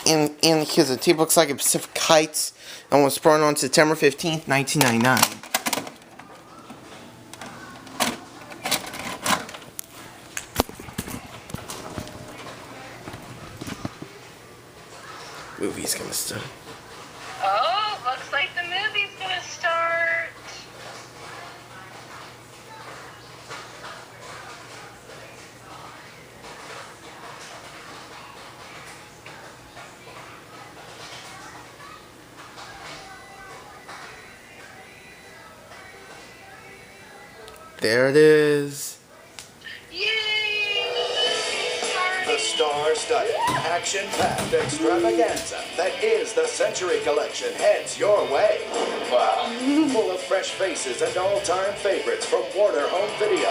in because the tape looks like a Pacific Heights and was sprung on September 15th, 1999. Movie's gonna start. Oh, looks like the movie's gonna start. There it is. The star-studded, action-packed extravaganza that is the Century Collection heads your way. Wow. Full of fresh faces and all-time favorites from Warner Home Video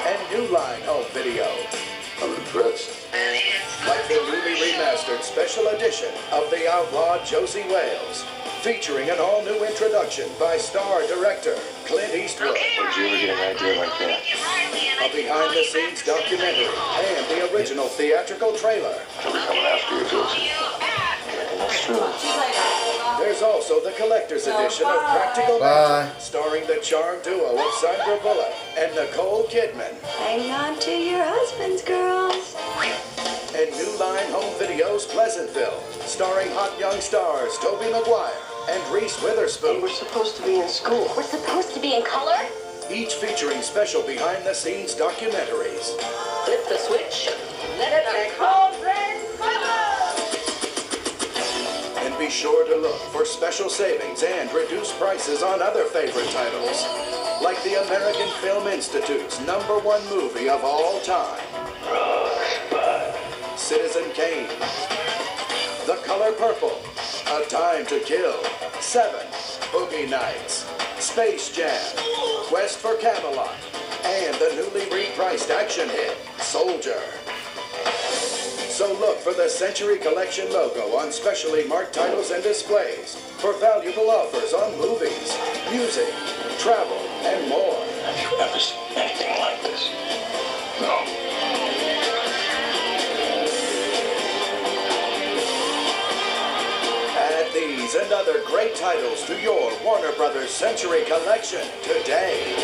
and New Line Home Video. I'm impressed. Like the newly remastered special edition of The Outlawed Josie Wales, featuring an all-new introduction by star director Clint Eastwood. Did you ever get an idea like that? A behind-the-scenes documentary and the original theatrical trailer. I'm coming after you, Josie. That's true. There's also the collector's edition of Practical Magic, starring the charm duo of Sandra Bullock and Nicole Kidman. Hang on to your husbands, girls. And New Line Home Video's Pleasantville, starring hot young stars Tobey Maguire and Reese Witherspoon. We're supposed to be in school. We're supposed to be in color? Each featuring special behind-the-scenes documentaries. Flip the switch. Let it be cauldron color. And be sure to look for special savings and reduced prices on other favorite titles, like the American Film Institute's #1 movie of all time, Citizen Kane, The Color Purple, A Time to Kill, 7, Boogie Nights, Space Jam, Quest for Camelot, and the newly repriced action hit, Soldier. So look for the Century Collection logo on specially marked titles and displays for valuable offers on movies, music, travel, and more. Have you ever seen anything like this? No. Add these and other great titles to your Warner Brothers Century Collection today.